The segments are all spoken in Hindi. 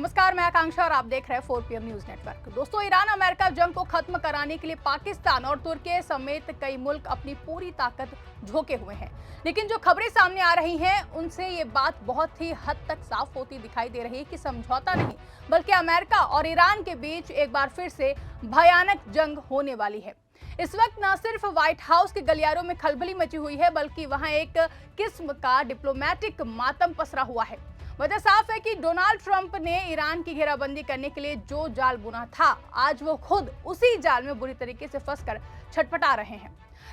नमस्कार, मैं आकांक्षा और आप देख रहे हैं 4 PM न्यूज नेटवर्क। दोस्तों, ईरान अमेरिका जंग को खत्म कराने के लिए पाकिस्तान और तुर्की समेत कई मुल्क अपनी पूरी ताकत झोंके हुए हैं। लेकिन जो खबरें सामने आ रही हैं उनसे ये बात बहुत ही हद तक साफ होती दिखाई दे रही है कि समझौता नहीं बल्कि अमेरिका और ईरान के बीच एक बार फिर से भयानक जंग होने वाली है। इस वक्त न सिर्फ व्हाइट हाउस के गलियारों में खलबली मची हुई है बल्कि वहां एक किस्म का डिप्लोमेटिक मातम पसरा हुआ है। वजह साफ है कि डोनाल्ड ट्रंप ने ईरान की घेराबंदी करने के लिए जो जाल बुना था, आज वो खुद उसी जाल में बुरी तरीके से फंसकर छटपटा रहे हैं।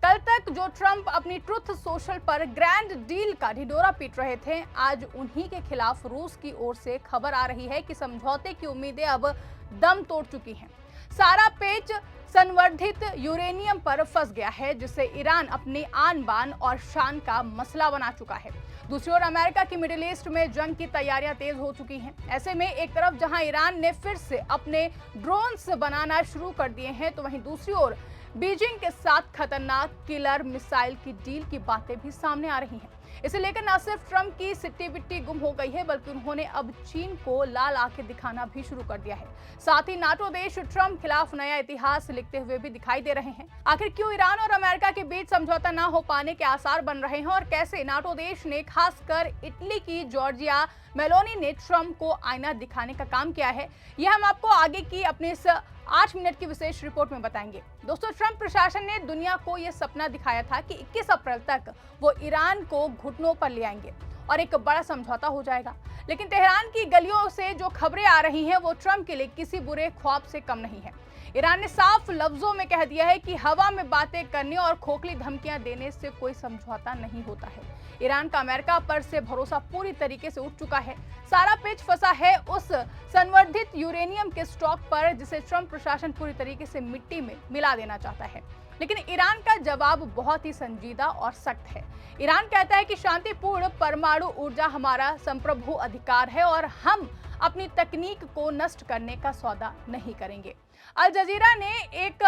कल तक जो ट्रंप अपनी ट्रुथ सोशल पर ग्रैंड डील का ढिंढोरा पीट रहे थे, आज उन्हीं के खिलाफ रूस की ओर से खबर आ रही है कि समझौते की उम्मीदें अब दम तोड़ चुकी हैं। सारा पेच संवर्धित यूरेनियम पर फंस गया है, जिससे ईरान अपनी आन बान और शान का मसला बना चुका है। दूसरी ओर अमेरिका की मिडिल ईस्ट में जंग की तैयारियां तेज हो चुकी हैं। ऐसे में एक तरफ जहां ईरान ने फिर से अपने ड्रोन्स बनाना शुरू कर दिए हैं, तो वहीं दूसरी ओर बीजिंग के साथ खतरनाक किलर मिसाइल की डील की बातें भी सामने आ रही हैं। इसे लेकर न सिर्फ ट्रंप की सिट्टी बिट्टी गुम हो गई है बल्कि उन्होंने अब चीन को लाल आंखें दिखाना भी शुरू कर दिया है। साथ ही नाटो देश ट्रंप खिलाफ नया इतिहास लिखते हुए भी दिखाई दे रहे हैं। आखिर क्यों ईरान और अमेरिका के बीच समझौता न हो पाने के आसार बन रहे हैं और कैसे नाटो देश ने खासकर इटली की जॉर्जिया मेलोनी ने ट्रंप को आईना दिखाने का काम किया है, यह हम आपको आगे की अपने इस 8 मिनट की विशेष रिपोर्ट में बताएंगे। दोस्तों, ट्रंप प्रशासन ने दुनिया को यह सपना दिखाया था कि 21 अप्रैल तक वो ईरान को घुटनों पर ले आएंगे और एक बड़ा समझौता हो जाएगा। लेकिन तेहरान की गलियों से जो खबरें आ रही हैं वो ट्रंप के लिए किसी बुरे ख्वाब से कम नहीं है। ईरान ने साफ लफ्जों में कह दिया है कि हवा में बातें करने और खोखली धमकियां देने से कोई समझौता नहीं होता है। ईरान का अमेरिका पर से भरोसा पूरी तरीके से उठ चुका है। सारा पेच फंसा है उस संवर्धित यूरेनियम के स्टॉक पर, जिसे ट्रंप प्रशासन पूरी तरीके से मिट्टी में मिला देना चाहता है। लेकिन ईरान का जवाब बहुत ही संजीदा और सख्त है। ईरान कहता है कि शांतिपूर्ण परमाणु ऊर्जा हमारा संप्रभु अधिकार है और हम अपनी तकनीक को नष्ट करने का सौदा नहीं करेंगे। अल जजीरा ने एक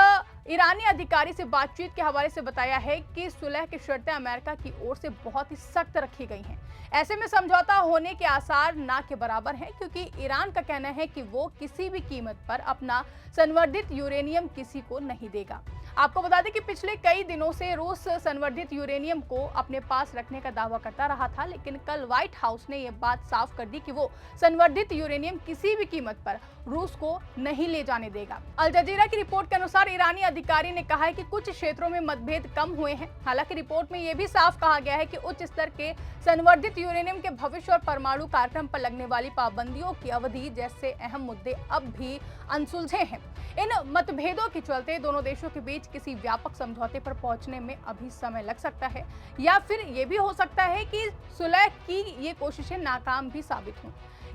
ईरानी अधिकारी से बातचीत के हवाले से बताया है कि सुलह की शर्तें अमेरिका की ओर से बहुत ही सख्त रखी गई हैं। ऐसे में समझौता होने के आसार ना के बराबर हैं, क्योंकि ईरान का कहना है कि वो किसी भी कीमत पर अपना संवर्धित यूरेनियम किसी को नहीं देगा। आपको बता दें कि पिछले कई दिनों से रूस संवर्धित यूरेनियम को अपने पास रखने का दावा करता रहा था, लेकिन कल व्हाइट हाउस ने यह बात साफ कर दी कि वो संवर्धित यूरेनियम किसी भी कीमत पर रूस को नहीं ले जाने देगा। अल जजीरा की रिपोर्ट के अनुसार ईरानी अधिकारी ने कहा है कि कुछ क्षेत्रों में मतभेद कम हुए हैं। हालांकि रिपोर्ट में यह भी साफ कहा गया है कि उच्च स्तर के संवर्धित यूरेनियम के भविष्य और परमाणु कार्यक्रम पर लगने वाली पाबंदियों की अवधि जैसे अहम मुद्दे अब भी अनसुलझे हैं। इन मतभेदों के चलते दोनों देशों के बीच किसी व्यापक समझौते पर पहुंचने में अभी समय लग सकता है, या फिर ये भी हो सकता है कि सुलह की ये कोशिशें नाकाम भी साबित हों।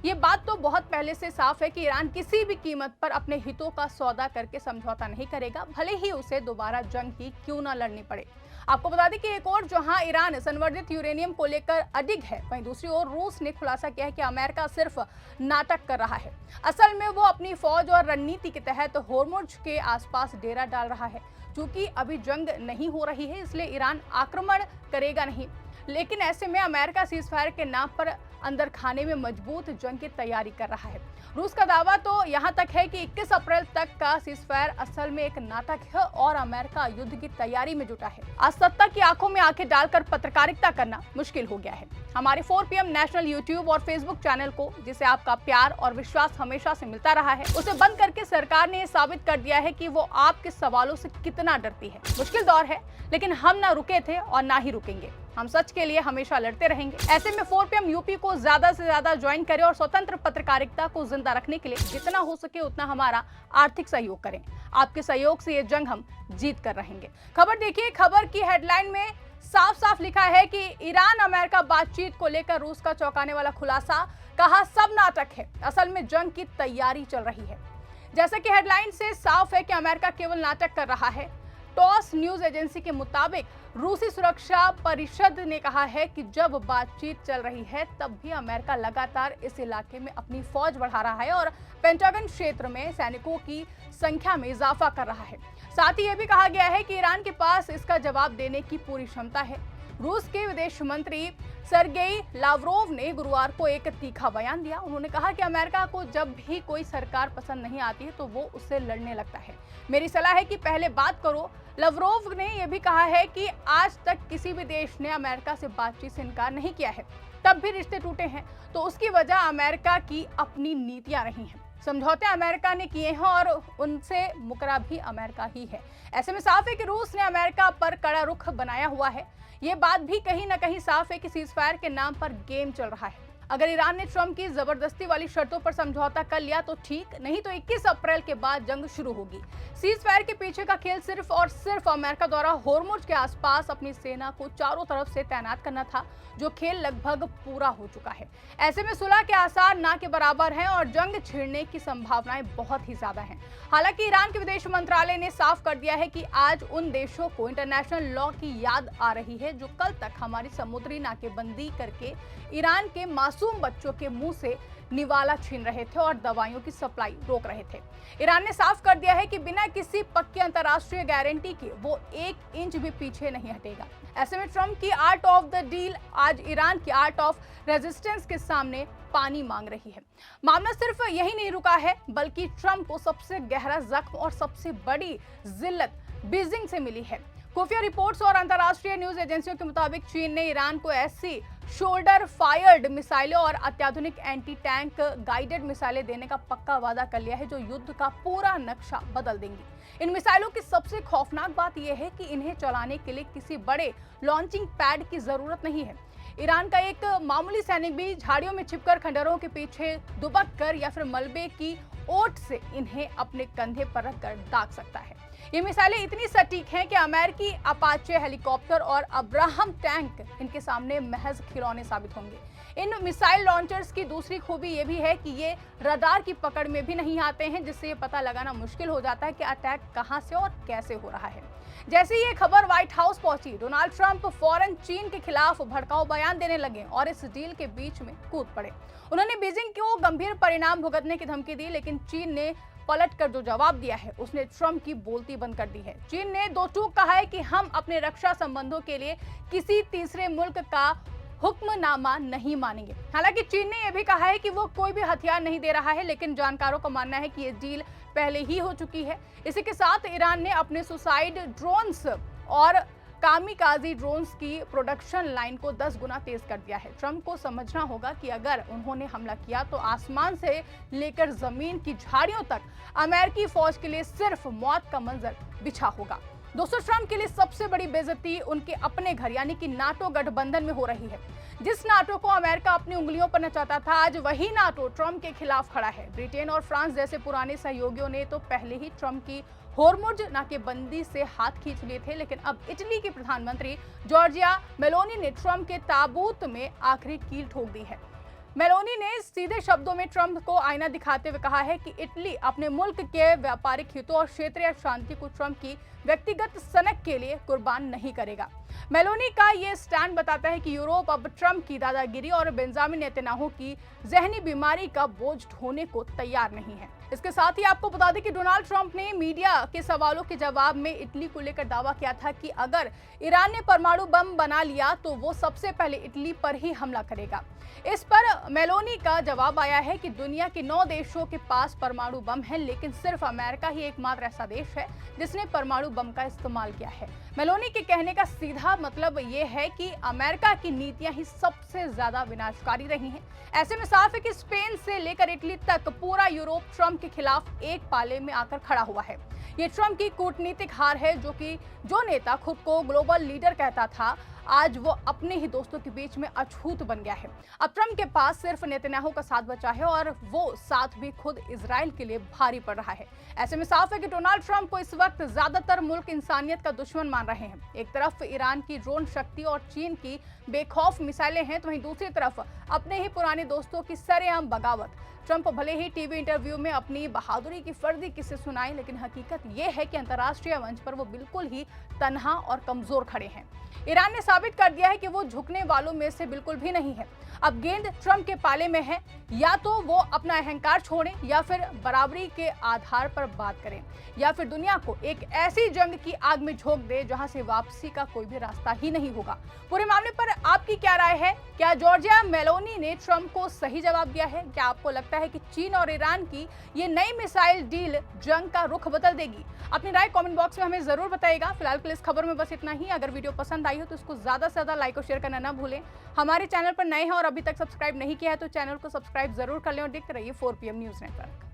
ये बात तो बहुत पहले से साफ है कि ईरान किसी भी कीमत पर अपने हितों का सौदा करके समझौता नहीं करेगा, भले ही उसे दोबारा जंग ही क्यों न लड़नी पड़े। आपको बता दें कि एक और जहां ईरान संवर्धित यूरेनियम को लेकर अडिग है, वहीं दूसरी ओर रूस ने खुलासा किया है कि अमेरिका सिर्फ नाटक कर रहा है। असल में वो अपनी फौज और रणनीति के तहत होर्मुज के आसपास डेरा डाल रहा है। क्योंकि अभी जंग नहीं हो रही है, इसलिए ईरान आक्रमण करेगा नहीं, लेकिन ऐसे में अमेरिका सीजफायर के नाम पर अंदर खाने में मजबूत जंग की तैयारी कर रहा है। रूस का दावा तो यहां तक है कि 21 अप्रैल तक का सीजफायर असल में एक नाटक है और अमेरिका युद्ध की तैयारी में जुटा है। आज सत्ता की आंखों में आंखें डालकर पत्रकारिता करना मुश्किल हो गया है। हमारे 4 PM नेशनल यूट्यूब और फेसबुक चैनल को, जिसे आपका प्यार और विश्वास हमेशा से मिलता रहा है, उसे बंद करके सरकार ने साबित कर दिया है कि वो आपके सवालों से कितना डरती है। मुश्किल दौर है, लेकिन हम ना रुके थे और ना ही रुकेंगे। हम सच के लिए हमेशा लड़ते रहेंगे। ऐसे में 4 PM यूपी को ज्यादा से ज्यादा ज्वाइन करें और स्वतंत्र पत्रकारिता को जिंदा रखने के लिए जितना हो सके उतना हमारा आर्थिक सहयोग करें। आपके सहयोग से ये जंग हम जीत कर रहेंगे। खबर देखिए, खबर की हेडलाइन में साफ साफ लिखा है कि ईरान अमेरिका बातचीत को लेकर रूस का चौंकाने वाला खुलासा, कहा सब नाटक है, असल में जंग की तैयारी चल रही है। जैसा कि हेडलाइन से साफ है कि अमेरिका केवल नाटक कर रहा है। टॉस न्यूज एजेंसी के मुताबिक रूसी सुरक्षा परिषद ने कहा है कि जब बातचीत चल रही है तब भी अमेरिका लगातार इस इलाके में अपनी फौज बढ़ा रहा है और पेंटागन क्षेत्र में सैनिकों की संख्या में इजाफा कर रहा है। साथ ही यह भी कहा गया है कि ईरान के पास इसका जवाब देने की पूरी क्षमता है। रूस के विदेश मंत्री सर्गेई लावरोव ने गुरुवार को एक तीखा बयान दिया। उन्होंने कहा कि अमेरिका को जब भी कोई सरकार पसंद नहीं आती है तो वो उससे लड़ने लगता है। मेरी सलाह है कि पहले बात करो। लावरोव ने यह भी कहा है कि आज तक किसी भी देश ने अमेरिका से बातचीत से इनकार नहीं किया है, तब भी रिश्ते टूटे हैं, तो उसकी वजह अमेरिका की अपनी नीतियां रही हैं। समझौते अमेरिका ने किए हैं और उनसे मुकरा भी अमेरिका ही है। ऐसे में साफ है कि रूस ने अमेरिका पर कड़ा रुख बनाया हुआ है। ये बात भी कहीं ना कहीं साफ है कि सीजफायर के नाम पर गेम चल रहा है। अगर ईरान ने ट्रंप की जबरदस्ती वाली शर्तों पर समझौता कर लिया तो ठीक, नहीं तो 21 अप्रैल के बाद जंग शुरू होगी। सीजफायर के पीछे का खेल सिर्फ और सिर्फ अमेरिका द्वारा होर्मुज के आसपास अपनी सेना को चारों तरफ से तैनात करना था, जो खेल लगभग पूरा हो चुका है। ऐसे में सुलह के आसार ना के बराबर हैं और जंग छिड़ने की संभावनाएं बहुत ही ज्यादा हैं। हालांकि ईरान के विदेश मंत्रालय ने साफ कर दिया है कि आज उन देशों को इंटरनेशनल लॉ की याद आ रही है जो कल तक हमारी समुद्री नाकेबंदी करके ईरान के मासूम बच्चों के मुंह से निवाला छीन रहे थे और दवाइयों की सप्लाई रोक रहे थे। ईरान ने साफ कर दिया है कि बिना किसी पक्की अंतर्राष्ट्रीय गारंटी के वो 1 इंच भी पीछे नहीं हटेगा। ऐसे में ट्रंप की आर्ट ऑफ द डील आज ईरान की आर्ट ऑफ रेजिस्टेंस के सामने पानी मांग रही है। मामला सिर्फ यही नहीं रुका है, बल्कि ट्रंप को सबसे गहरा जख्म और सबसे बड़ी जिल्लत बीजिंग से मिली है। खुफिया रिपोर्ट्स और अंतर्राष्ट्रीय न्यूज एजेंसियों के मुताबिक चीन ने ईरान को ऐसी शोल्डर फायर्ड मिसाइलें और अत्याधुनिक एंटी टैंक गाइडेड मिसाइलें देने का पक्का वादा कर लिया है जो युद्ध का पूरा नक्शा बदल देंगी। इन मिसाइलों की सबसे खौफनाक बात यह है कि इन्हें चलाने के लिए किसी बड़े लॉन्चिंग पैड की जरूरत नहीं है। ईरान का एक मामूली सैनिक भी झाड़ियों में छिपकर खंडरों के पीछे दुबक कर या फिर मलबे की ओट से इन्हें अपने कंधे पर रखकर दाग सकता है। ये मिसाइलें इतनी सटीक हैं कि अमेरिकी अपाचे हेलीकॉप्टर और अब्राहम टैंक इनके सामने महज खिलौने साबित होंगे। इन मिसाइल लॉन्चर्स की दूसरी खूबी ये भी है कि ये रडार की पकड़ में भी नहीं आते हैं, जिससे ये पता लगाना मुश्किल हो जाता है कि अटैक कहां से और कैसे हो रहा है। जैसे ही ये खबर व्हाइट हाउस पहुंची, डोनाल्ड ट्रंप फौरन चीन के खिलाफ भड़काऊ बयान देने लगे और इस डील के बीच में कूद पड़े। उन्होंने बीजिंग को गंभीर परिणाम भुगतने की धमकी दी, लेकिन चीन ने पलटकर जो जवाब दिया है उसने ट्रंप की बोलती बंद कर दी है। चीन ने दो टूक कहा है कि हम अपने रक्षा संबंधों के लिए किसी तीसरे मुल्क का हुक्मनामा नहीं मानेंगे। हालांकि चीन ने यह भी कहा है कि वो कोई भी हथियार नहीं दे रहा है, लेकिन जानकारों का मानना है कि ये डील पहले ही हो चुकी है। इसी के साथ ईरान ने अपने सुसाइड ड्रोन्स और कामिकाजी ड्रोन्स की प्रोडक्शन लाइन को 10 गुना तेज कर दिया है। ट्रंप को समझना होगा कि अगर उन्होंने हमला किया तो आसमान से लेकर जमीन की झाड़ियों तक अमेरिकी फौज के लिए सिर्फ मौत का मंजर बिछा होगा। दोस्तों, ट्रंप के लिए सबसे बड़ी बेइज्जती उनके अपने घर यानी कि नाटो गठबंधन में हो रही है। जिस नाटो को अमेरिका अपनी उंगलियों पर नचाता था, आज वही नाटो ट्रंप के खिलाफ खड़ा है। ब्रिटेन और फ्रांस जैसे पुराने सहयोगियों ने तो पहले ही ट्रंप की होर्मुज नाकेबंदी से हाथ खींच लिए थे, लेकिन अब इटली की प्रधानमंत्री जॉर्जिया मेलोनी ने ट्रंप के ताबूत में आखिरी कील ठोक दी है। मेलोनी ने सीधे शब्दों में ट्रंप को आईना दिखाते हुए कहा है कि इटली अपने मुल्क के व्यापारिक हितों और क्षेत्रीय शांति को ट्रंप की व्यक्तिगत सनक के लिए कुर्बान नहीं करेगा। मेलोनी का ये स्टैंड बताता है कि यूरोप अब ट्रंप की दादागिरी और बेंजामिन नेतन्याहू की जहनी बीमारी का बोझ ढोने को तैयार नहीं है। इसके साथ ही आपको बता दें कि डोनाल्ड ट्रंप ने मीडिया के सवालों के जवाब में इटली को लेकर दावा किया था कि अगर ईरान ने परमाणु बम बना लिया तो वो सबसे पहले इटली पर ही हमला करेगा। इस पर मेलोनी का जवाब आया है कि दुनिया के 9 देशों के पास परमाणु बम है, लेकिन सिर्फ अमेरिका ही एकमात्र ऐसा देश है जिसने परमाणु बम का इस्तेमाल किया है। मेलोनी के कहने का सीधा मतलब ये है कि अमेरिका की नीतियां ही सबसे ज्यादा विनाशकारी रही हैं। ऐसे में साफ है कि स्पेन से लेकर इटली तक पूरा यूरोप ट्रंप के खिलाफ एक पाले में आकर खड़ा हुआ है। ये ट्रंप की कूटनीतिक हार है, जो नेता खुद को ग्लोबल लीडर कहता था, आज वो अपने ही दोस्तों के बीच में अछूत बन गया है। अब ट्रंप के पास सिर्फ नेतन्याहू का साथ बचा है और वो साथ भी खुद इजराइल के लिए भारी पड़ रहा है। ऐसे में साफ है कि डोनाल्ड ट्रंप को इस वक्त ज्यादातर मुल्क इंसानियत का दुश्मन मान रहे हैं। एक तरफ ईरान की ड्रोन शक्ति और चीन की बेखौफ मिसाइलें हैं, तो वहीं दूसरी तरफ अपने ही पुराने दोस्तों की सरेआम बगावत। ट्रंप भले ही टीवी इंटरव्यू में अपनी बहादुरी की फर्जी किस्से सुनाए, लेकिन हकीकत ये है कि अंतर्राष्ट्रीय मंच पर वो बिल्कुल ही तन्हा और कमजोर खड़े हैं। ईरान ने साबित कर दिया है कि वो झुकने वालों में से बिल्कुल भी नहीं है। अब गेंद ट्रंप के पाले में है, या तो वो अपना अहंकार छोड़ें या फिर बराबरी के आधार पर बात करें, या फिर दुनिया को एक ऐसी जंग की आग में झोंक दे जहां से वापसी का कोई भी रास्ता ही नहीं होगा। पूरे मामले पर आपकी क्या राय है? क्या जॉर्जिया मेलोनी ने ट्रंप को सही जवाब दिया है? क्या आपको लगता है कि चीन और ईरान की ये नई मिसाइल डील जंग का रुख बदल देगी? अपनी राय कमेंट बॉक्स में हमें जरूर बताइएगा। फिलहाल के लिए इस खबर में बस इतना ही। अगर वीडियो पसंद आई हो तो इसको ज्यादा से ज्यादा लाइक और शेयर करना ना भूलें। हमारे चैनल पर नए हैं और अभी तक सब्सक्राइब नहीं किया है तो चैनल को सब्सक्राइब जरूर कर लें और देखते रहिए 4 PM न्यूज नेटवर्क।